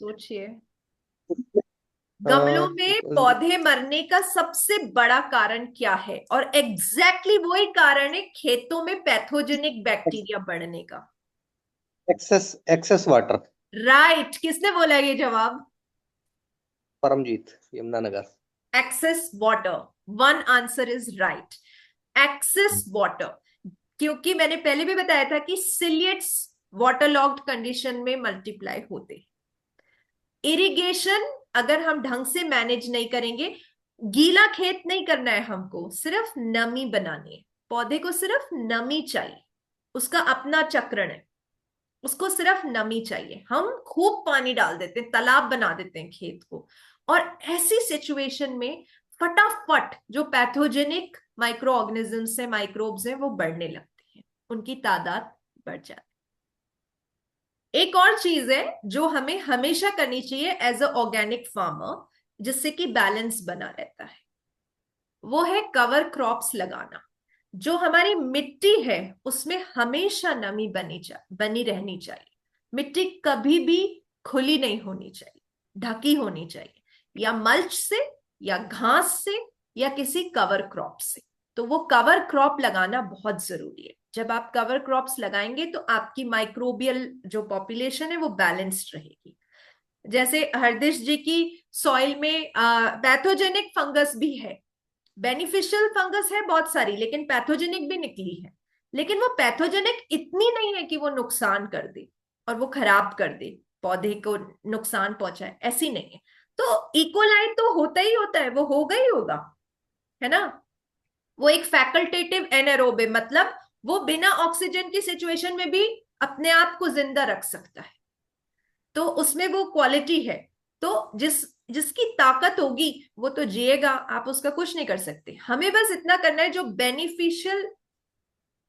सोचिए। अ, गमलों में पौधे मरने का सबसे बड़ा कारण क्या है? और एग्जैक्टली वही कारण है खेतों में पैथोजेनिक बैक्टीरिया बढ़ने का। Excess excess water. राइट। किसने बोला ये जवाब? Paramjit, Yamunanagar. Excess water. One answer is right. Excess water. क्योंकि मैंने पहले भी बताया था कि सिलिएट्स वाटर लॉक्ड कंडीशन में मल्टीप्लाई होते। इरिगेशन अगर हम ढंग से मैनेज नहीं करेंगे, गीला खेत नहीं करना है हमको, सिर्फ नमी बनानी है। पौधे को सिर्फ नमी चाहिए। उसका अपना चक्रण है। उसको सिर्फ नमी चाहिए। हम खूब पानी डाल देते हैं, तालाब बना देते हैं खेत को। और ऐसी सिचुएशन में फटाफट जो पैथोजेनिक माइक्रो ऑर्गेनिजम्स है, माइक्रोब्स हैं, वो बढ़ने लगते हैं। उनकी तादाद बढ़ जाती है। एक और चीज है जो हमें हमेशा करनी चाहिए एज अ ऑर्गेनिक फार्मर, जिससे कि बैलेंस बना रहता है, वो है कवर क्रॉप्स लगाना। जो हमारी मिट्टी है उसमें हमेशा नमी बनी रहनी चाहिए। मिट्टी कभी भी खुली नहीं होनी चाहिए, ढकी होनी चाहिए, या मल्च से, या घास से, या किसी कवर क्रॉप से। तो वो कवर क्रॉप लगाना बहुत जरूरी है। जब आप कवर क्रॉप्स लगाएंगे तो आपकी माइक्रोबियल जो पॉपुलेशन है वो बैलेंस्ड रहेगी। जैसे हरदिश जी की सॉइल में पैथोजेनिक फंगस भी है। बेनिफिशियल फंगस है बहुत सारी, लेकिन पैथोजेनिक भी निकली है। लेकिन वो पैथोजेनिक इतनी नहीं है कि वो नुकसान कर दे और वो खराब कर दे, पौधे को नुकसान पहुंचाए, ऐसी नहीं है। तो इकोलाई तो होता ही होता है, वो होगा ही होगा, है ना। वो एक फैकल्टेटिव एनारोब है, मतलब वो बिना ऑक्सीजन की सिचुएशन में भी अपने आप को जिंदा रख सकता है। तो उसमें वो क्वालिटी है। तो जिसकी ताकत होगी वो तो जिएगा, आप उसका कुछ नहीं कर सकते। हमें बस इतना करना है, जो बेनिफिशियल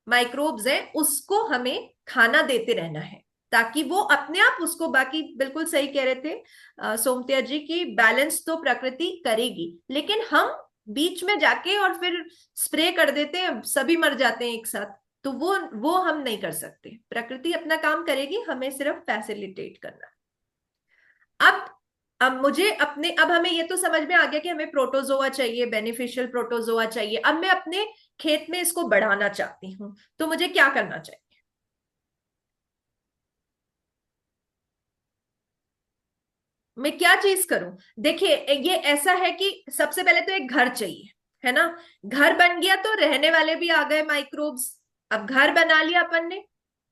माइक्रोब्स है उसको हमें खाना देते रहना है, ताकि वो अपने आप उसको, बाकी बिल्कुल सही कह रहे थे सोमतिया जी की, बैलेंस तो प्रकृति करेगी, लेकिन हम बीच में जाके और फिर स्प्रे कर देते हैं, सभी मर जाते हैं एक साथ। तो वो हम नहीं कर सकते। प्रकृति अपना काम करेगी, हमें सिर्फ फैसिलिटेट करना। अब अब हमें ये तो समझ में आ गया कि हमें प्रोटोजोआ चाहिए, बेनिफिशियल प्रोटोजोआ चाहिए। अब मैं अपने खेत में इसको बढ़ाना चाहती हूँ, तो मुझे क्या करना चाहिए? मैं क्या चीज करूं? देखिए, ये ऐसा है कि सबसे पहले तो एक घर चाहिए, है ना। घर बन गया तो रहने वाले भी आ गए माइक्रोब्स। अब घर बना लिया अपन ने,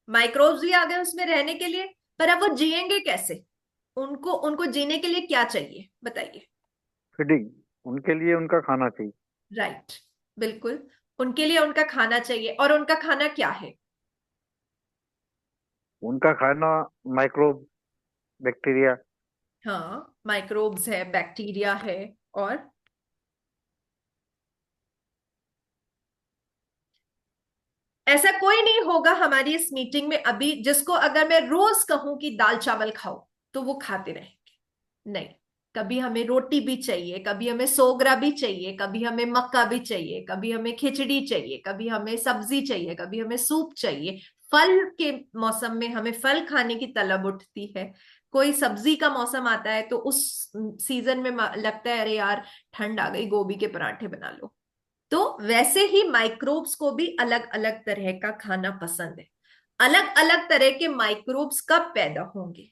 माइक्रोब्स भी आ गए उसमें रहने के लिए। पर अब वो जिएंगे कैसे? उनको उनको जीने के लिए क्या चाहिए, बताइए। फीडिंग, उनके लिए उनका खाना चाहिए। राइट। बिल्कुल। उनके लिए उनका खाना चाहिए, और उनका खाना क्या है? उनका खाना माइक्रोब, बैक्टीरिया। हाँ, माइक्रोब्स है, बैक्टीरिया है। और ऐसा कोई नहीं होगा हमारी इस मीटिंग में अभी जिसको अगर मैं रोज कहूं कि दाल चावल खाओ तो वो खाते रहेंगे। नहीं। कभी हमें रोटी भी चाहिए, कभी हमें सोगरा भी चाहिए, कभी हमें मक्का भी चाहिए, कभी हमें खिचड़ी चाहिए, कभी हमें सब्जी चाहिए, कभी हमें सूप चाहिए। फल के मौसम में हमें फल खाने की तलब उठती है। कोई सब्जी का मौसम आता है तो उस सीजन में लगता है अरे यार, ठंड आ गई, गोभी के पराठे बना लो। तो वैसे ही माइक्रोब्स को भी अलग अलग तरह का खाना पसंद है। अलग अलग तरह के माइक्रोब्स कब पैदा होंगे?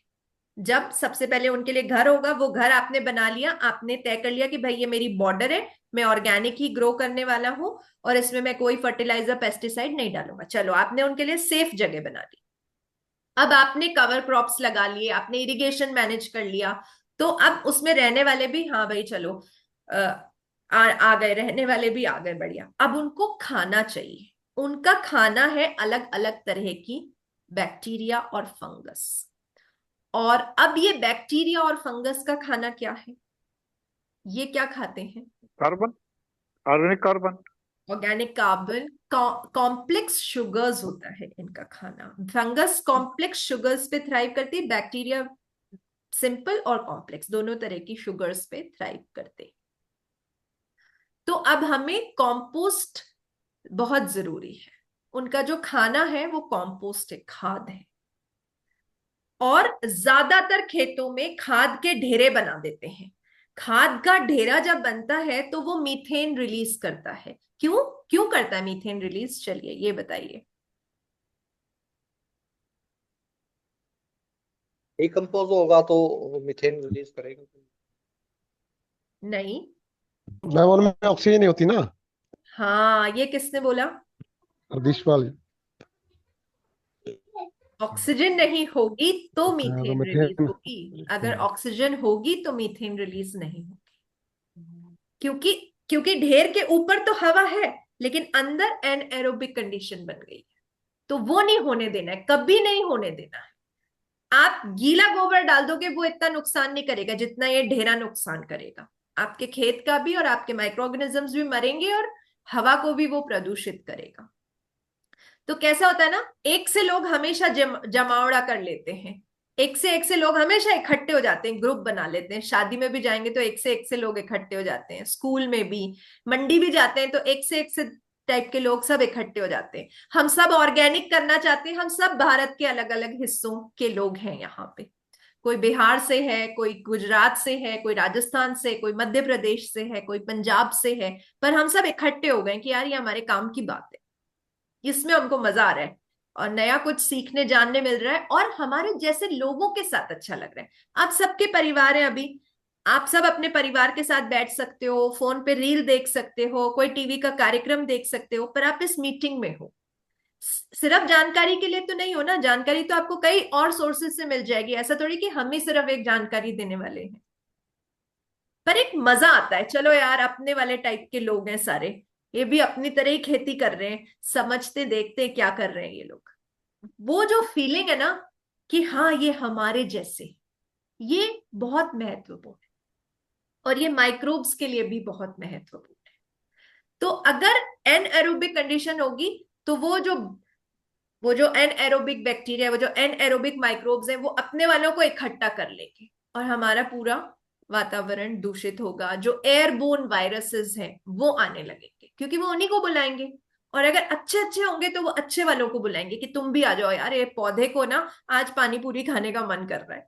जब सबसे पहले उनके लिए घर होगा। वो घर आपने बना लिया, आपने तय कर लिया कि भाई ये मेरी बॉर्डर है, मैं ऑर्गेनिक ही ग्रो करने वाला हूं, और इसमें मैं कोई फर्टिलाइजर पेस्टिसाइड नहीं डालूंगा। चलो, आपने उनके लिए सेफ जगह बना दी। अब आपने कवर क्रॉप्स लगा लिए, आपने इरिगेशन मैनेज कर लिया। तो अब उसमें रहने वाले भी, हाँ भाई चलो, आ गए, रहने वाले भी आ गए, बढ़िया। अब उनको खाना चाहिए। उनका खाना है अलग अलग तरह की बैक्टीरिया और फंगस। और अब ये बैक्टीरिया और फंगस का खाना क्या है? ये क्या खाते हैं? Carbon, organic carbon. Organic carbon. Complex sugars होता है इनका खाना। फंगस कॉम्प्लेक्स शुगर्स पे थ्राइव करती है, बैक्टीरिया सिंपल और कॉम्प्लेक्स दोनों तरह की शुगर्स पे थ्राइव करते हैं। तो अब हमें कंपोस्ट बहुत जरूरी है। उनका जो खाना है वो कंपोस्ट है, खाद है। और ज्यादातर खेतों में खाद के ढेरे बना देते हैं। खाद का ढेरा जब बनता है तो वो मीथेन रिलीज करता है। क्यों? क्यों करता है मीथेन रिलीज? चलिए ये बताइए। डिकम्पोज होगा तो मीथेन रिलीज करेगा। नहीं। मैम उनमें ऑक्सीजन नहीं होती ना। हाँ, ये किसने बोला? विश्वाल। ऑक्सीजन नहीं होगी तो तो मीथेन रिलीज मीथेन। होगी। अगर ऑक्सीजन होगी तो मीथेन रिलीज नहीं होगी। क्योंकि क्योंकि ढेर के ऊपर तो हवा है, लेकिन अंदर एनएरोबिक कंडीशन बन गई है। तो वो नहीं होने देना है, कभी नहीं होने देना है। आप गीला गोबर डाल दोगे, वो इतना नुकसान नहीं करेगा जितना ये ढेरा नुकसान करेगा। आपके खेत का भी और आपके माइक्रो ऑर्गेनिजम्स भी मरेंगे, और हवा को भी वो प्रदूषित करेगा। तो कैसा होता है ना, एक से लोग हमेशा जमावड़ा कर लेते हैं। एक से लोग हमेशा इकट्ठे हो जाते हैं, ग्रुप बना लेते हैं। शादी में भी जाएंगे तो एक से लोग इकट्ठे हो जाते हैं। स्कूल में भी, मंडी भी जाते हैं तो एक से टाइप के लोग सब इकट्ठे हो जाते हैं। हम सब ऑर्गेनिक करना चाहते हैं। हम सब भारत के अलग अलग हिस्सों के लोग हैं यहाँ पे। कोई बिहार से है, कोई गुजरात से है, कोई राजस्थान से, कोई मध्य प्रदेश से है, कोई पंजाब से है। पर हम सब इकट्ठे हो गए कि यार ये हमारे काम की बात है, इसमें हमको मजा आ रहा है और नया कुछ सीखने जानने मिल रहा है और हमारे जैसे लोगों के साथ अच्छा लग रहा है। आप सबके परिवार है अभी। आप सब अपने परिवार के साथ बैठ सकते हो, फोन पे रील देख सकते हो, कोई टीवी का कार्यक्रम देख सकते हो, पर आप इस मीटिंग में हो। सिर्फ जानकारी के लिए तो नहीं हो ना। जानकारी तो आपको कई और सोर्सेज से मिल जाएगी। ऐसा थोड़ी कि हम ही सिर्फ एक जानकारी देने वाले हैं। पर एक मजा आता है, चलो यार अपने वाले टाइप के लोग हैं सारे, ये भी अपनी तरह ही खेती कर रहे हैं, समझते देखते हैं क्या कर रहे हैं ये लोग। वो जो फीलिंग है ना कि हाँ ये हमारे जैसे, ये बहुत महत्वपूर्ण है। और ये माइक्रोब्स के लिए भी बहुत महत्वपूर्ण है। तो अगर एनएरोबिक कंडीशन होगी तो वो जो एनएरोबिक बैक्टीरिया, वो जो एनएरोबिक माइक्रोब्स हैं, वो अपने वालों को इकट्ठा कर लेंगे और हमारा पूरा वातावरण दूषित होगा। जो एयरबोर्न वायरसेस हैं वो आने लगेंगे, क्योंकि वो उन्हीं को बुलाएंगे। और अगर अच्छे अच्छे होंगे तो वो अच्छे वालों को बुलाएंगे कि तुम भी आ जाओ यार, ये पौधे को ना आज पानी पूरी खाने का मन कर रहा है,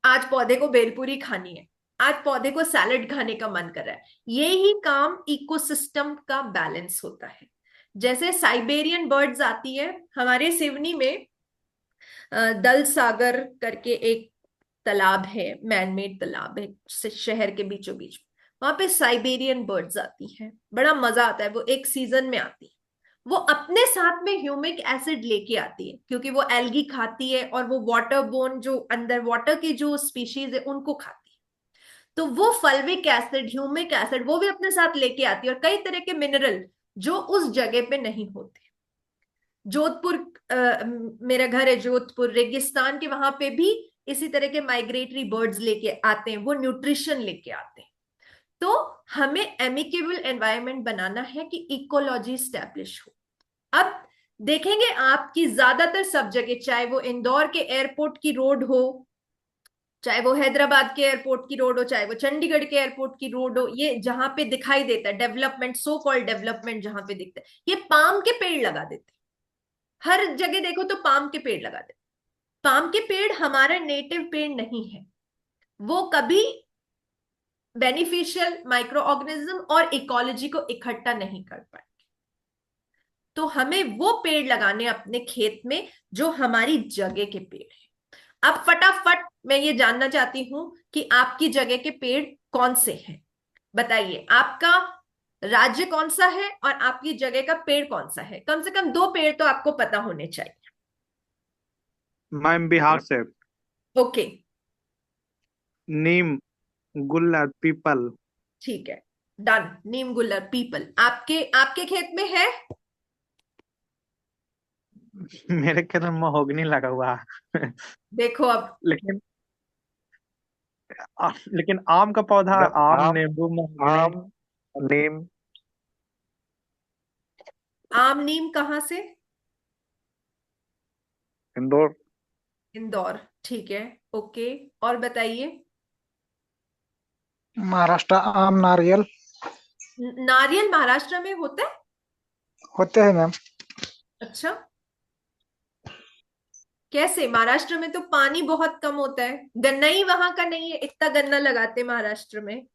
आज पौधे को बेलपूरी खानी है, आज पौधे को सैलेड खाने का मन कर रहा है। यही काम इकोसिस्टम का बैलेंस होता है। जैसे साइबेरियन बर्ड्स आती है हमारे सिवनी में, दल सागर करके एक तालाब है, मैनमेड तालाब है शहर के बीचों बीच। वहां पे साइबेरियन बर्ड्स आती हैं, बड़ा मजा आता है। वो एक सीजन में आती है। वो अपने साथ में ह्यूमिक एसिड लेके आती है, क्योंकि वो एल्गी खाती है और वो वाटर बोर्न जो अंडर वाटर की जो स्पीशीज है उनको खाती है। तो वो फल्विक एसिड, ह्यूमिक एसिड वो भी अपने साथ लेके आती है, और कई तरह के मिनरल जो उस जगह पे नहीं होते। जोधपुर, मेरा घर है जोधपुर, रेगिस्तान के वहां पे भी इसी तरह के माइग्रेटरी बर्ड्स लेके आते हैं, वो न्यूट्रिशन लेके आते हैं। तो हमें एमिकेबल एनवायरनमेंट बनाना है कि इकोलॉजी स्टैब्लिश हो। अब देखेंगे आपकी ज्यादातर सब जगह, चाहे वो इंदौर के एयरपोर्ट की रोड हो, चाहे वो हैदराबाद के एयरपोर्ट की रोड हो, चाहे वो चंडीगढ़ के एयरपोर्ट की रोड हो, ये जहां पे दिखाई देता है डेवलपमेंट, सो कॉल्ड डेवलपमेंट जहां पे दिखता है, ये पाम के पेड़ लगा देते हैं। हर जगह देखो तो पाम के पेड़ लगा देते। पाम के पेड़ हमारा नेटिव पेड़ नहीं है। वो कभी बेनिफिशियल माइक्रो ऑर्गेनिज्म और इकोलॉजी को इकट्ठा नहीं कर पाए। तो हमें वो पेड़ लगाने अपने खेत में जो हमारी जगह के पेड़ हैं। अब फटाफट मैं ये जानना चाहती हूं कि आपकी जगह के पेड़ कौन से हैं। बताइए, आपका राज्य कौन सा है और आपकी जगह का पेड़ कौन सा है? कम से कम दो पेड़ तो आपको पता होने चाहिए। मैं बिहार से। ओके, नीम, गुल्लर, पीपल। ठीक है, डन। नीम, गुल्लर, पीपल आपके आपके खेत में है? मेरे खेत में महोगनी लगा हुआ है। देखो अब। लेकिन लेकिन आम का पौधा, आम, आम, नींबू, महोगनी। आम, नीम, आम नीम कहाँ से? इंदौर। इंदौर, ठीक है। ओके, और बताइए। महाराष्ट्र। आम, नारियल नारियल महाराष्ट्र में होता है? होते हैं मैम। अच्छा। कैसे? महाराष्ट्र में तो पानी बहुत कम होता है, गन्ना ही वहां का नहीं है, इतना गन्ना लगाते महाराष्ट्र में।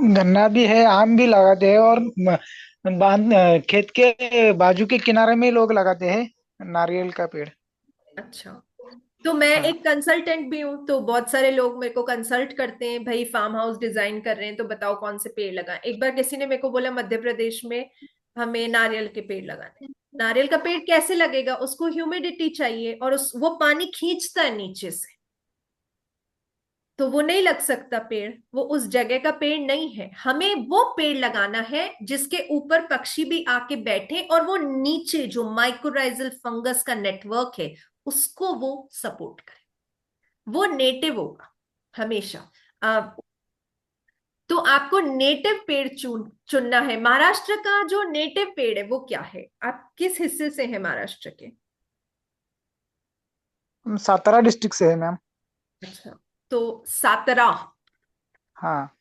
गन्ना भी है, आम भी लगाते हैं, और खेत के बाजू के किनारे में लोग लगाते हैं नारियल का पेड़। अच्छा, तो मैं हाँ। एक कंसल्टेंट भी हूँ, तो बहुत सारे लोग मेरे को कंसल्ट करते हैं, भाई फार्म हाउस डिजाइन कर रहे हैं तो बताओ कौन से पेड़ लगाएं। एक बार किसी ने मेरे को बोला मध्य प्रदेश में हमें नारियल के पेड़ लगाने हैं। नारियल का पेड़ कैसे लगेगा? उसको ह्यूमिडिटी चाहिए और उस वो पानी खींचता है नीचे से, तो वो नहीं लग सकता पेड़, वो उस जगह का पेड़ नहीं है। हमें वो पेड़ लगाना है जिसके ऊपर पक्षी भी आके बैठे और वो नीचे जो माइकोराइजल फंगस का नेटवर्क है उसको वो सपोर्ट करे, वो नेटिव होगा हमेशा। तो आपको नेटिव पेड़ चुनना है। महाराष्ट्र का जो नेटिव पेड़ है वो क्या है? आप किस हिस्से से हैं महाराष्ट्र के? हम सातारा डिस्ट्रिक्ट से है मैम। अच्छा, तो सातारा। हाँ।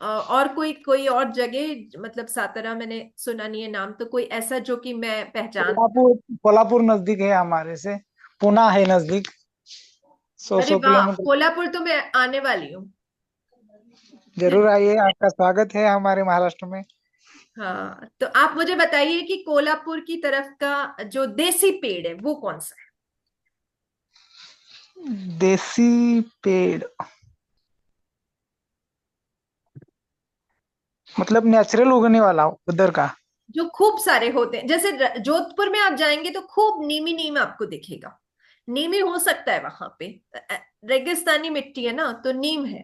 और कोई कोई और जगह, मतलब सातारा मैंने सुना नहीं है नाम, तो कोई ऐसा जो कि मैं पहचान। कोल्हापुर कोल्हापुर नजदीक है हमारे से। पुणे है नजदीक, सौ अरे सौ वाह, किलोमीटर। कोल्हापुर तो मैं आने वाली हूँ। जरूर आइए, आपका स्वागत है हमारे महाराष्ट्र में। हाँ, तो आप मुझे बताइए कि कोल्हापुर की तरफ का जो देसी पेड़ है वो कौन सा है? देसी पेड़ मतलब नेचुरल उगने वाला उधर का। जो खूब सारे होते हैं, जैसे जोधपुर में आप जाएंगे तो खूब नीमी नीम आपको दिखेगा। नीमी हो सकता है वहां पे, रेगिस्तानी मिट्टी है ना, तो नीम है।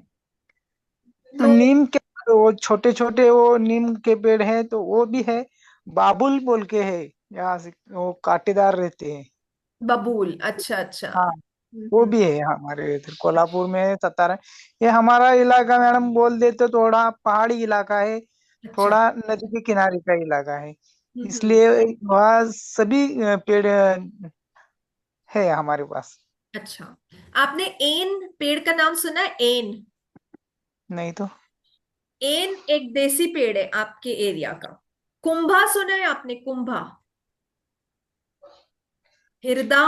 तो नीम के, वो छोटे छोटे वो नीम के पेड़ है तो वो भी है। बाबुल बोल के है, यहाँ से वो कांटेदार रहते हैं। बबूल, अच्छा अच्छा। हाँ, वो भी है हमारे इधर कोल्हापुर में, सतारा। ये हमारा इलाका मैडम बोल देते थोड़ा पहाड़ी इलाका है, अच्छा। थोड़ा नदी के किनारे का इलाका है। हम्म। इसलिए वहाँ सभी पेड़ है हमारे पास। अच्छा, आपने एन पेड़ का नाम सुना है? एन। नहीं तो। एन एक देसी पेड़ है आपके एरिया का। कुंभा सुना है आपने? कुंभा, हिरदा।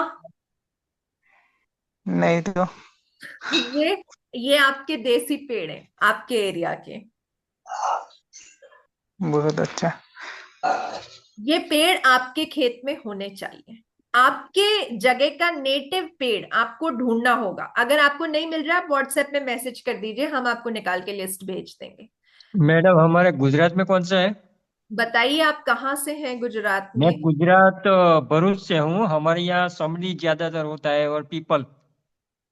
नहीं तो। ये ये आपके देसी पेड़ है आपके एरिया के। बहुत अच्छा। ये पेड़ आपके खेत में होने चाहिए। आपके जगह का नेटिव पेड़ आपको ढूंढना होगा। अगर आपको नहीं मिल रहा, आप व्हाट्सएप में मैसेज कर दीजिए, हम आपको निकाल के लिस्ट भेज देंगे। मैडम हमारे गुजरात में कौन सा है? बताइए आप कहाँ से हैं गुजरात मैं में? गुजरात भरूच से हूँ। हमारे यहाँ समड़ी ज्यादातर होता है और पीपल।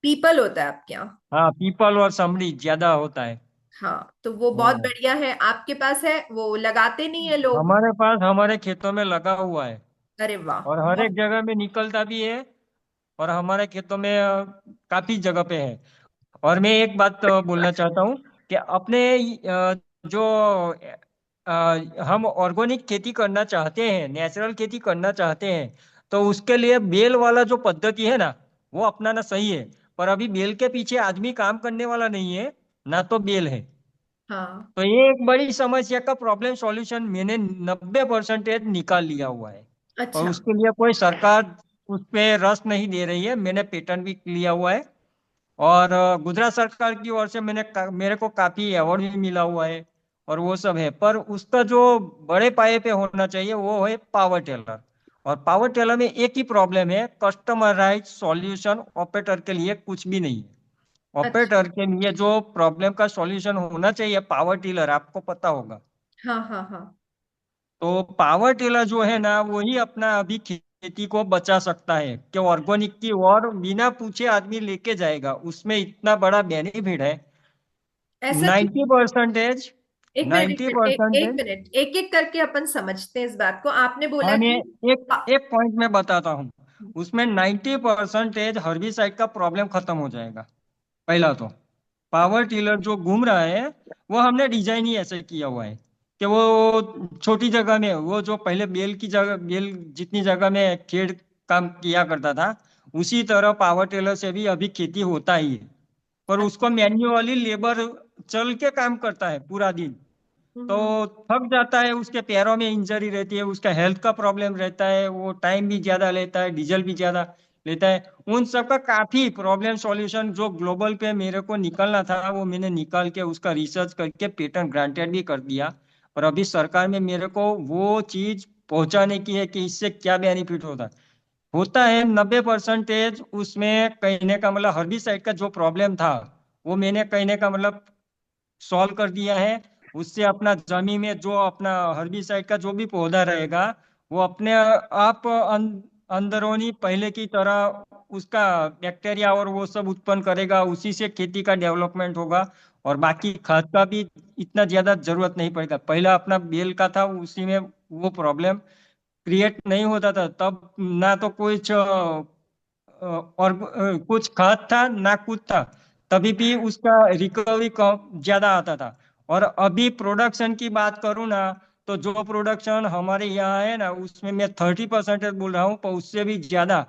पीपल होता है आपके यहाँ? हाँ, पीपल और समड़ी ज्यादा होता है। हाँ, तो वो बहुत हाँ, बढ़िया है। आपके पास है, वो लगाते नहीं है लोग। हमारे पास हमारे खेतों में लगा हुआ है अरे वाह, और हर एक बहुत। जगह में निकलता भी है। और हमारे खेतों में काफी जगह पे है। और मैं एक बात बोलना चाहता हूँ कि अपने जो अ, हम ऑर्गेनिक खेती करना चाहते हैं, नेचुरल खेती करना चाहते हैं, तो उसके लिए बेल वाला जो पद्धति है ना, वो अपनाना सही है। पर अभी बेल के पीछे आदमी काम करने वाला नहीं है, ना तो बेल है। हाँ। तो ये एक बड़ी समस्या का प्रॉब्लम सॉल्यूशन मैंने 90% निकाल लिया हुआ है। और अच्छा। उसके लिए कोई सरकार उस पे रस नहीं दे रही है। मैंने पेटेंट भी लिया हुआ है। और गुजरात सरकार की ओर से मेरे को काफी अवार्ड भी मिला हुआ है। और वो सब है, पर उसका जो बड़े पाए पे होना चाहिए वो है पावर टेलर। और पावर टेलर में एक ही प्रॉब्लम है, कस्टमराइज सॉल्यूशन ऑपरेटर के लिए कुछ भी नहीं है। अच्छा। ऑपरेटर के लिए जो प्रॉब्लम का सॉल्यूशन होना चाहिए पावर टिलर, आपको पता होगा। हाँ हाँ हाँ। तो पावर टिलर जो है ना, वही अपना अभी खेती को बचा सकता है कि ऑर्गेनिक की ओर बिना पूछे आदमी लेके जाएगा। उसमें इतना बड़ा बेनिफिट है। ऐसा क्यों? 90%। एक मिनट, एक नाइन्टी मिनट, एक परसेंटेज मिनट, एक एक करके अपन समझते हैं इस बात को। आपने बोला हाँ, मैं कि एक एक पॉइंट में बताता हूँ। उसमें 90% हर्बिसाइड का प्रॉब्लम खत्म हो जाएगा। पहला तो पावर टिलर जो घूम रहा है, वो हमने डिजाइन ही ऐसे किया हुआ है कि वो छोटी जगह में, वो जो पहले बेल जितनी जगह में खेड़ काम किया करता था, उसी तरह पावर टिलर से भी अभी खेती होता ही है। पर उसको मैन्युअली लेबर चल के काम करता है पूरा दिन। तो हम्म। थक जाता है, उसके पैरों में इंजरी रहती है, उसका हेल्थ का प्रॉब्लम रहता है, वो टाइम भी ज्यादा लेता है, डीजल भी ज्यादा। लेता है। उन सब का काफी प्रॉब्लम सॉल्यूशन जो ग्लोबल पे मेरे को निकलना था वो मैंने निकाल के उसका रिसर्च करके पेटेंट ग्रांटेड भी कर दिया। और अभी सरकार में मेरे को वो चीज पहुंचाने की है कि इससे क्या बेनिफिट होता है। 90% उसमें कहने का मतलब हर्बिसाइड का जो प्रॉब्लम था वो मैंने कहने का मतलब सॉल्व कर दिया है। उससे अपना जमीन में जो अपना हर्बिसाइड का जो भी पौधा रहेगा वो अपने आप अंदरूनी पहले की तरह उसका बैक्टीरिया और वो सब उत्पन्न करेगा, उसी से खेती का डेवलपमेंट होगा। और बाकी खाद का भी इतना ज्यादा जरूरत नहीं पड़ेगा। पहला अपना बेल का था उसी में वो प्रॉब्लम क्रिएट नहीं होता था, तब ना तो कुछ और कुछ खाद था ना कुछ था, तभी भी उसका रिकवरी कम ज्यादा आता था। और अभी प्रोडक्शन की बात करूँ ना, तो जो प्रोडक्शन हमारे यहाँ है ना उसमें मैं 30% बोल रहा हूँ, पर उससे भी ज्यादा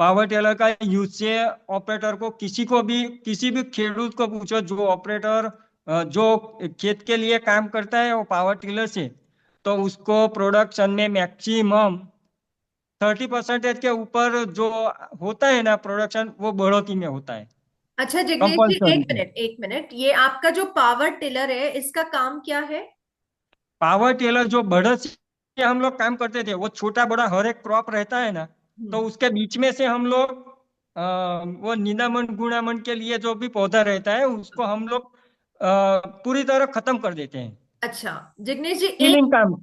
पावर टेलर का यूज से ऑपरेटर को किसी भी खेडूत को पूछो जो ऑपरेटर जो खेत के लिए काम करता है वो पावर टिलर से, तो उसको प्रोडक्शन में मैक्सिमम 30% के ऊपर जो होता है ना प्रोडक्शन वो बढ़ोतरी में होता है अच्छा जिग्नेश जी, कंपल्सरी एक से। मिनट एक मिनट, ये आपका जो पावर टिलर है इसका काम क्या है? पावर टेलर जो बढ़त से हम लोग काम करते थे, वो छोटा बड़ा हर एक क्रॉप रहता है ना, तो हम्म। उसके बीच में से हम लोग वो निंदामण गुणामण के लिए जो भी पौधा रहता है उसको हम लोग पूरी तरह खत्म कर देते हैं। अच्छा जिग्नेश जी, टिलिंग काम।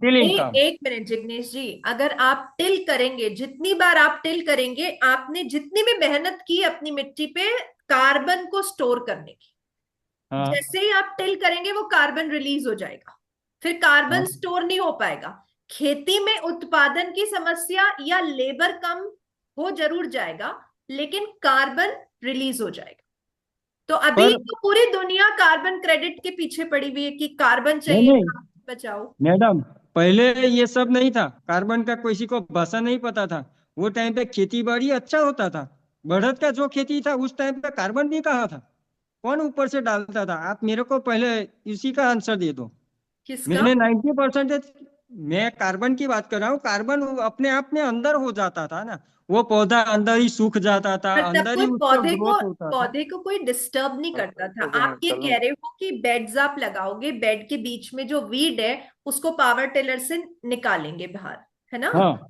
एक मिनट जिग्नेश जी, अगर आप टिल करेंगे, जितनी बार आप टिल करेंगे, आपने जितनी भी मेहनत की अपनी मिट्टी पे कार्बन को स्टोर करने की, हाँ जैसे ही आप टिल करेंगे वो कार्बन रिलीज हो जाएगा, फिर कार्बन हाँ। स्टोर नहीं हो पाएगा। खेती में उत्पादन की समस्या या लेबर कम हो जरूर जाएगा, लेकिन कार्बन रिलीज हो जाएगा। तो अभी पर तो पूरी दुनिया कार्बन क्रेडिट के पीछे पड़ी हुई है कि कार्बन नहीं चाहिए, नहीं बचाओ। मैडम, पहले ये सब नहीं था, कार्बन का किसी को भाषा नहीं पता था। वो टाइम पे खेती बाड़ी अच्छा होता था। बढ़त का जो खेती था उस टाइम पे कार्बन भी कहाँ था, कौन ऊपर से डालता था? आप मेरे को पहले इसी का आंसर दे दो। किसका? मैंने 90%, मैं कार्बन की बात कर रहा हूँ। कार्बन अपने आप में अंदर हो जाता था ना, वो पौधा अंदर ही सूख जाता था, मतलब अंदर ही कोई उसका ग्रोथ होता था। पौधे को कोई डिस्टर्ब नहीं करता था। आप ये चलो। कह रहे हो कि बेड्स आप लगाओगे, बेड के बीच में जो वीड है उसको पावर टिलर से निकालेंगे बाहर, है ना? हाँ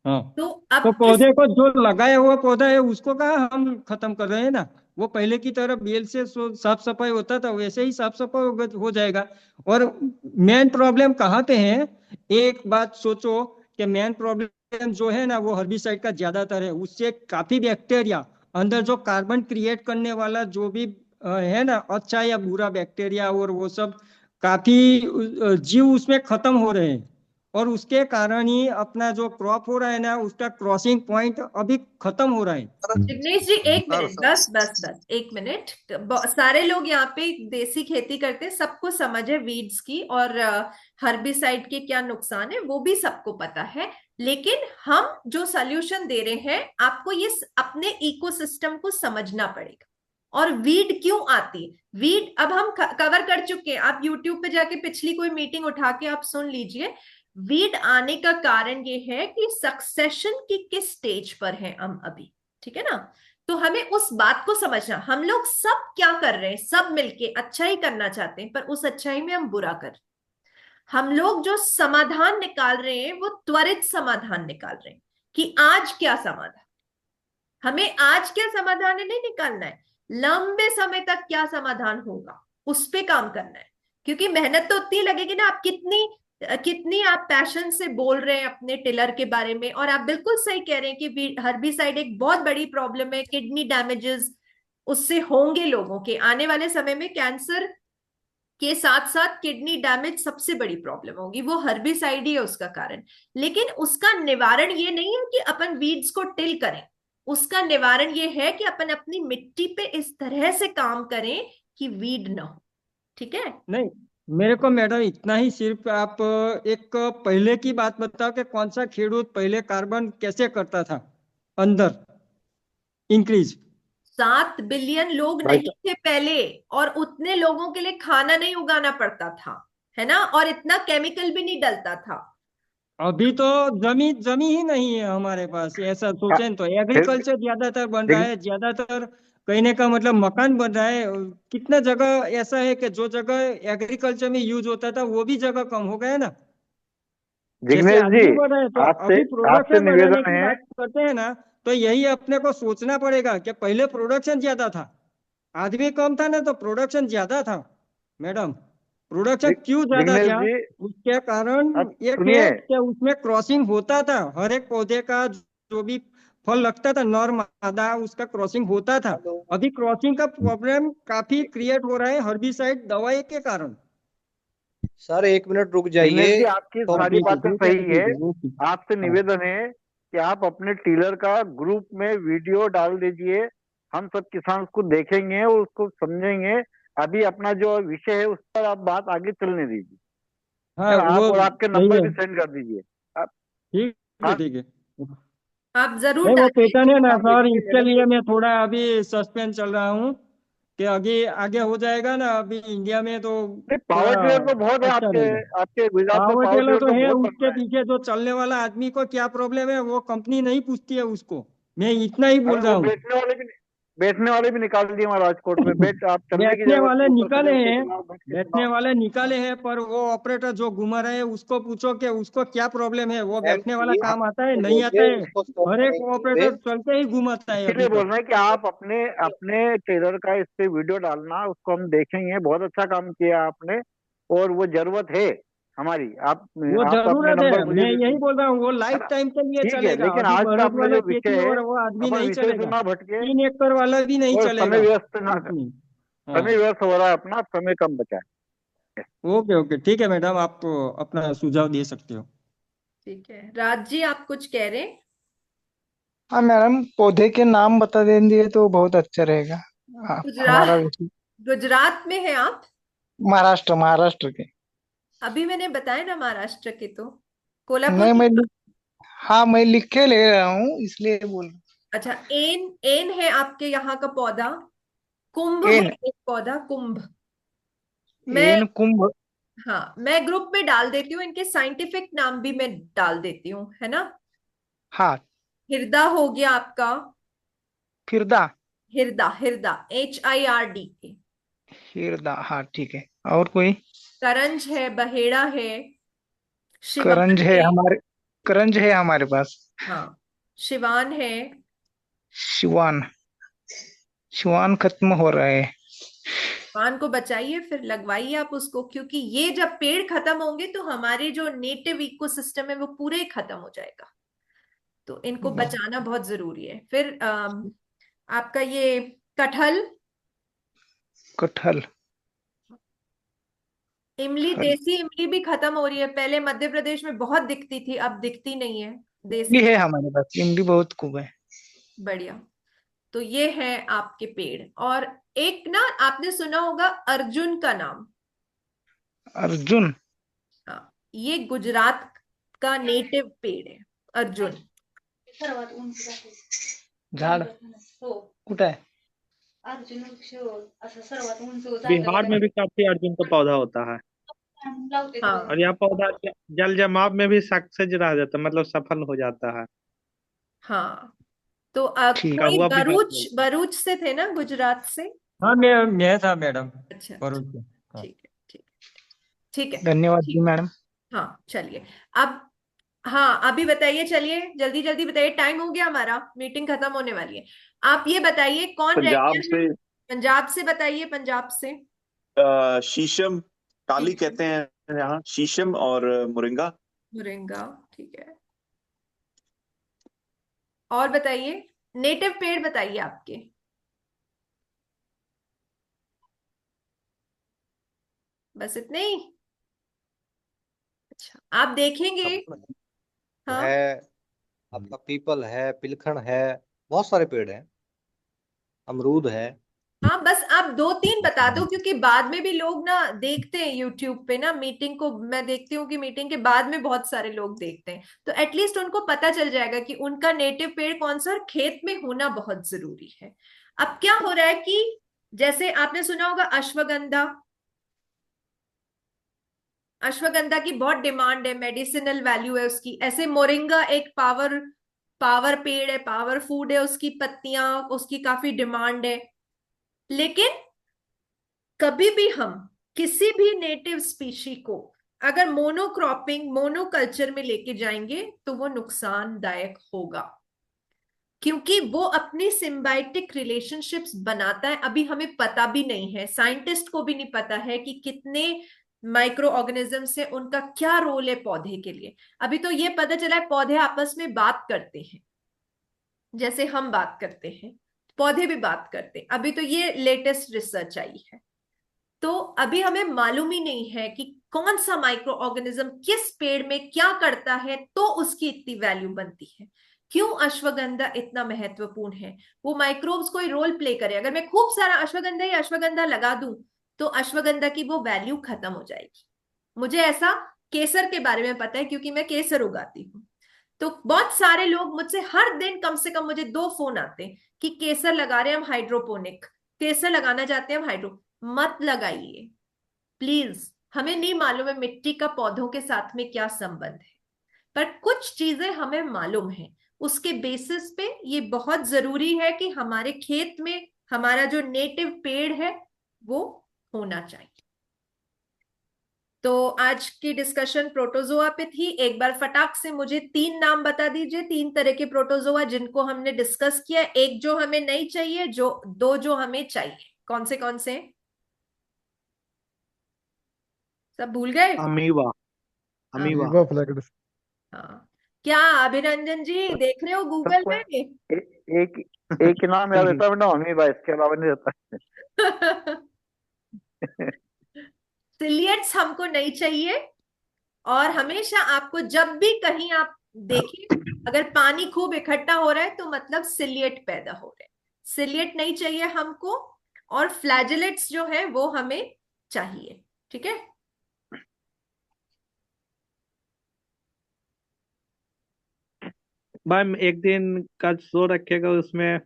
हाँ। तो तो अब इस पौधे को जो लगाया हुआ पौधा है उसको कहाँ हम खत्म कर रहे हैं ना। वो पहले की तरह बेल से साफ सफाई होता था वैसे ही साफ सफाई हो जाएगा। और मेन प्रॉब्लम कहाँ पे है, एक बात सोचो कि मेन प्रॉब्लम जो है ना वो हर्बिसाइड का ज्यादातर है। उससे काफी बैक्टीरिया अंदर जो कार्बन क्रिएट करने वाला जो भी है ना, अच्छा या बुरा बैक्टीरिया और वो सब काफी जीव उसमें खत्म हो रहे हैं। और उसके कारण ही अपना जो क्रॉप हो रहा है ना उसका क्रॉसिंग पॉइंट अभी खत्म हो रहा है। जिग्नेश जी, एक सर मिनट, बस बस बस एक मिनट। सारे लोग यहाँ पे देसी खेती करते हैं, सबको समझ है वीड्स की और हर्बिसाइड के क्या नुकसान है, वो भी सबको पता है। लेकिन हम जो सॉल्यूशन दे रहे हैं आपको, ये अपने इकोसिस्टम को समझना पड़ेगा। और वीड क्यों आती है, वीड अब हम कवर कर चुके हैं। आप यूट्यूब पे जाके पिछली कोई मीटिंग उठा के आप सुन लीजिए। वीड आने का कारण ये है कि सक्सेशन की किस स्टेज पर है हम अभी, ठीक है ना? तो हमें उस बात को समझना। हम लोग सब क्या कर रहे हैं, सब मिलके अच्छा ही करना चाहते हैं, पर उस अच्छाई में हम बुरा कर रहे हैं। हम लोग जो समाधान निकाल रहे हैं वो त्वरित समाधान निकाल रहे हैं कि आज क्या समाधान, हमें आज क्या समाधान है नहीं निकालना है, लंबे समय तक क्या समाधान होगा उस पे काम करना है। क्योंकि मेहनत तो उतनी लगेगी ना। आप कितनी कितनी आप पैशन से बोल रहे हैं अपने टिलर के बारे में, और आप बिल्कुल सही कह रहे हैं कि हर्बिसाइड एक बहुत बड़ी प्रॉब्लम है, किडनी डैमेजेस उससे होंगे लोगों के आने वाले समय में। कैंसर के साथ साथ किडनी डैमेज सबसे बड़ी प्रॉब्लम होगी, वो हर्बिसाइड ही है उसका कारण। लेकिन उसका निवारण ये नहीं है कि अपन वीड्स को टिल करें, उसका निवारण ये है कि अपन अपनी मिट्टी पे इस तरह से काम करें कि वीड ना हो। ठीक है? नहीं, मेरे को मैडम इतना ही सिर्फ आप एक पहले की बात बताओ कि कौन सा खेडूत पहले कार्बन कैसे करता था अंदर इंक्रीज। 7 बिलियन लोग भाई नहीं थे पहले, और उतने लोगों के लिए खाना नहीं उगाना पड़ता था, है ना? और इतना केमिकल भी नहीं डलता था। अभी तो जमीन जमीन ही नहीं है हमारे पास, ऐसा सोचें तो एग्रीकल्चर ज्यादातर बन रहा है, ज्यादातर कहने का मतलब मकान बन रहा है। कितना जगह ऐसा है कि जो जगह एग्रीकल्चर में यूज होता था वो भी जगह कम हो गया ना। जैसे जिग्नेश जी, आदमी बढ़ रहे तो आपसे अभी आपसे प्रोडक्शन बढ़ाने निवेदन की है। बात करते हैं ना, तो यही अपने को सोचना पड़ेगा कि पहले प्रोडक्शन ज्यादा था, आदमी कम था ना तो प्रोडक्शन ज्यादा था। मैडम, प्रोडक्शन क्यों ज्यादा जिग्नेश था? जी, उसके कारण आप एक है सुनिए। कि उसमें क्रॉसिंग होता था, हर एक पौधे का जो भी फल लगता था नर मादा उसका क्रॉसिंग होता था। हेलो। अभी क्रॉसिंग का प्रॉब्लम काफी क्रिएट हो रहा है हर्बिसाइड दवाई के कारण। सर 1 मिनट रुक जिग्नेश जाइए। जी, आपकी तो सारी ठीक है बातें ठीक है सही है। ठीक है ओके। आपसे हाँ निवेदन है कि आप अपने टीलर का ग्रुप में वीडियो डाल दीजिए। हम सब किसान उसको देखेंगे और उसको समझेंगे। अभी अपना जो विषय है उस पर आप बात आगे चलने दीजिए। है हाँ, ना? आप वो और आपके सही नंबर है। भी सेंड कर दीजिए। आप ठीक है हाँ, ठीक है। आप जरूर नहीं, वो डालिए। पैटर्न है ना काम सर, देखिए इसके मैडम लिए को। मैं थोड़ा अभी सस्पेंस चल रहा हूँ कि आगे आगे हो जाएगा ना अभी इंडिया में तो नहीं, थोड़ा पावर टिलर तो बहुत है अच्छा आपके। रहेगा। आपके गुजरात में पावर पावर टेलर टिलर तो तो है, बहुत बन उसके रहा है। पीछे जो चलने वाला आदमी को क्या प्रॉब्लम है वो कंपनी नहीं पूछती है उसको। मैं इतना ही बोल अरे रहा वो हूँ। बैठने वाले भी निकाल दिए वहाँ राजकोट में। बैठ आप चलने की बैठने जरूरत वाले नहीं, ऊपर खड़े निकाले होके हैं, चलाओ, बैठ के बैठने चलाओ। वाले हाँ। निकाले हैं, पर वो ऑपरेटर जो घुमा रहे हैं उसको पूछो कि उसको क्या प्रॉब्लम है, वो मैम बैठने वाला ये काम आता है तो नहीं आता बोलिए, है? उसको स्टॉप हर एक करेंगे वे। ऑपरेटर चलते ही घुमाता है इसीलिए अभी बोल तक। रहे हैं कि आप अपने अपने टेलर का इस पे वीडियो डालना, उसको हम देखेंगे। बहुत अच्छा काम किया आपने, और वो जरूरत है हमारी। वो आप अपने जरूरत नंबर है, मुझे मैं दे यही दीजिए। बोल रहा हूँ, वो है लाइफ ना? टाइम के लिए ठीक है, चलेगा। लेकिन अभी आज का बढ़त अपना वाला जो खेती विषय है, और वो आदमी अपन नहीं विषय से चलेगा, ना भटके 3 एकड़ वाला भी नहीं और समय चलेगा व्यस्त ना कर। कंपनी। हाँ, समय व्यस्त हो रहा है अपना, आप समय कम बचाए। ओके ओके ठीक है मैडम, आप अपना सुझाव दे सकते हो। ठीक है, राज जी आप कुछ कह रहे हैं? हाँ मैडम, पौधे के नाम बता देंगे तो बहुत अच्छा रहेगा। हमारा गुजरात, विषय गुजरात में है आप? महाराष्ट्र, महाराष्ट्र के। अभी मैंने बताया ना महाराष्ट्र के, तो कोल्हापुर नहीं, में। हाँ मैं लिख के ले रहा हूँ इसलिए बोल अच्छा, एन एन है आपके यहाँ का पौधा। कुंभ है एन। एक पौधा, कुंभ। मैं, एन कुंभ। हाँ मैं ग्रुप में डाल देती हूँ, इनके साइंटिफिक नाम भी मैं डाल देती हूँ, है ना। हाँ। हिरदा हो गया आपका। फिरदा। हिरदा, हिरदा HIRD। फिरदा, हाँ ठीक है। और कोई? करंज है, बहेड़ा है, शिवान करंज है है। हमारे, करंज है हमारे पास। हाँ, शिवान है। शिवान। शिवान खत्म हो रहा है। पान को बचाइए, फिर लगवाइए आप उसको, क्योंकि ये जब पेड़ खत्म होंगे तो हमारे जो नेटिव इकोसिस्टम है वो पूरे ही खत्म हो जाएगा। तो इनको बचाना बहुत जरूरी है। फिर आपका ये कटहल, कटहल। इमली, कटहल देसी इमली भी खत्म हो रही है। पहले मध्य प्रदेश में बहुत दिखती थी, अब दिखती नहीं है भी देसी। है हमारे पास, इमली बहुत खूब है। बढ़िया। तो ये है आपके पेड़। और एक ना, आपने सुना होगा अर्जुन का नाम। अर्जुन। हाँ, ये गुजरात का नेटिव पेड़ है, अर्जुन। झाड कुठं आहे? बिहार में भी काफी अर्जुन का पौधा होता है। हाँ और यह पौधा जल जमाव में भी सक्सेस रह जाता है, मतलब सफल हो जाता है। हाँ। तो ठीक। कोई कहुआ भी बात भरूच, बोलते भरूच से थे ना गुजरात से? हाँ, मैं था मैडम, अच्छा अच्छा, भरूच से। हाँ। ठीक है ठीक है ठीक है। धन्यवाद जी ठीक। मैडम। हाँ चलिए। अब, हाँ अभी बताइए, चलिए जल्दी जल्दी बताइए, टाइम हो गया हमारा, मीटिंग खत्म होने वाली है। आप ये बताइए कौन रह पंजाब गया है? से पंजाब से बताइए, पंजाब से। शीशम, टाली शीशम, कहते हैं यहाँ, शीशम और मोरिंगा। मोरिंगा, ठीक है। और बताइए, नेटिव पेड़ बताइए आपके। बस इतने ही? अच्छा, आप देखेंगे। हाँ है, आपका पीपल है, पिलखन है, बहुत सारे पेड़ हैं, अमरूद है। हाँ, बस आप 2-3 बता दो, क्योंकि बाद में भी लोग ना देखते हैं यूट्यूब पे ना, मीटिंग को मैं देखती हूँ कि मीटिंग के बाद में बहुत सारे लोग देखते हैं, तो एटलीस्ट उनको पता चल जाएगा कि उनका नेटिव पेड़ कौन सा, और खेत में होना बहुत जरूरी है। अब क्या हो रहा है कि जैसे आपने सुना होगा अश्वगंधा, अश्वगंधा की बहुत डिमांड है, मेडिसिनल वैल्यू है उसकी। ऐसे मोरिंगा एक पावर पावर पेड़ है, पावर फूड है, उसकी पत्तियां, उसकी काफी डिमांड है। लेकिन कभी भी हम किसी भी नेटिव स्पीशी को अगर मोनोक्रॉपिंग मोनोकल्चर में लेके जाएंगे तो वो नुकसानदायक होगा, क्योंकि वो अपनी सिम्बायोटिक रिलेशनशिप्स बनाता है। अभी हमें पता भी नहीं है, साइंटिस्ट को भी नहीं पता है कि कितने माइक्रो ऑर्गेनिजम्स है, उनका क्या रोल है पौधे के लिए। अभी तो ये पता चला है पौधे आपस में बात करते हैं, जैसे हम बात करते हैं, पौधे भी बात करते हैं। अभी तो ये लेटेस्ट रिसर्च आई है। तो अभी हमें मालूम ही नहीं है कि कौन सा माइक्रो ऑर्गेनिज्म किस पेड़ में क्या करता है, तो उसकी इतनी वैल्यू बनती है। क्यों अश्वगंधा इतना महत्वपूर्ण है? वो माइक्रोब्स कोई रोल प्ले करे। अगर मैं खूब सारा अश्वगंधा या अश्वगंधा लगा दूं तो अश्वगंधा की वो वैल्यू खत्म हो जाएगी। मुझे ऐसा केसर के बारे में पता है, क्योंकि मैं केसर उगाती हूँ। तो बहुत सारे लोग मुझसे हर दिन कम से कम मुझे 2 फोन आते हैं कि केसर लगा रहे हैं हम हाइड्रोपोनिक, केसर लगाना चाहते हैं हम हाइड्रो। मत लगाइए प्लीज। हमें नहीं मालूम है मिट्टी का पौधों के साथ में क्या संबंध है, पर कुछ चीजें हमें मालूम है। उसके बेसिस पे ये बहुत जरूरी है कि हमारे खेत में हमारा जो नेटिव पेड़ है वो होना चाहिए। तो आज की डिस्कशन प्रोटोजोआ पे थी। एक बार फटाक से मुझे 3 नाम बता दीजिए, 3 तरह के प्रोटोजोआ जिनको हमने डिस्कस किया। एक जो हमें नहीं चाहिए, जो 2 जो हमें चाहिए, कौन से? सब भूल गए? अमीबा। अमीबा। अमीबा फ्लैगेट्स। हाँ, क्या अभिनंदन जी देख रहे हो गूगल सबको में? एक एक ही नाम याद रहता है, वरना अमीबा, इसके अलावा नहीं रहता। सिलियट्स हमको नहीं चाहिए। और हमेशा आपको जब भी कहीं आप देखें, अगर पानी खूब इकट्ठा हो रहा है तो मतलब सिलियट पैदा हो रहे हैं। सिलियट नहीं चाहिए हमको, और फ्लैजेलेट्स जो है वो हमें चाहिए। ठीक है। मैम एक दिन का शो रखिएगा, उसमें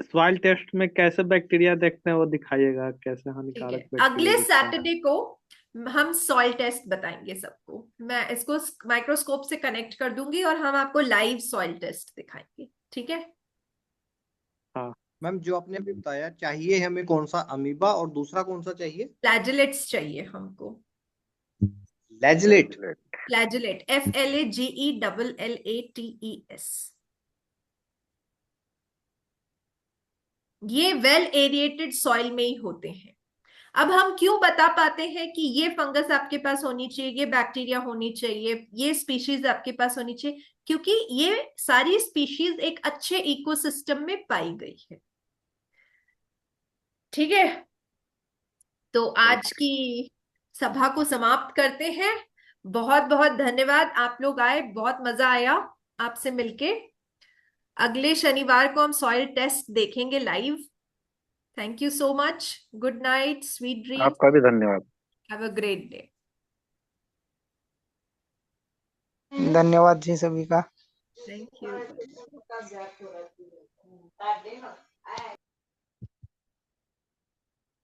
सॉइल टेस्ट में कैसे बैक्टीरिया देखते हैं वो दिखाइएगा, कैसे ठीक है, हानिकारक बैक्टीरिया अगले दिखते हैं। सैटरडे को हम सॉइल टेस्ट बताएंगे सबको। मैं इसको माइक्रोस्कोप से कनेक्ट कर दूंगी और हम आपको लाइव सॉइल टेस्ट दिखाएंगे। ठीक है। हाँ मैम जो आपने अभी बताया, चाहिए हमें कौन सा? अमीबा, और दूसरा कौन सा चाहिए? फ्लैजेलेट्स चाहिए हमको। लैजलेट। Flagellate, FLAGELLATES। ये वेल एरिएटेड सॉइल में ही होते हैं। अब हम क्यों बता पाते हैं कि ये फंगस आपके पास होनी चाहिए, ये बैक्टीरिया होनी चाहिए, ये स्पीशीज आपके पास होनी चाहिए? क्योंकि ये सारी स्पीशीज एक अच्छे इकोसिस्टम में पाई गई है। ठीक है। तो आज की सभा को समाप्त करते हैं। बहुत बहुत धन्यवाद, आप लोग आए, बहुत मजा आया आपसे मिलके। अगले शनिवार को हम सॉइल टेस्ट देखेंगे live. Thank you so much. Good night, sweet dreams, आपका भी धन्यवाद। Have a great day. धन्यवाद जी सभी का। Thank you.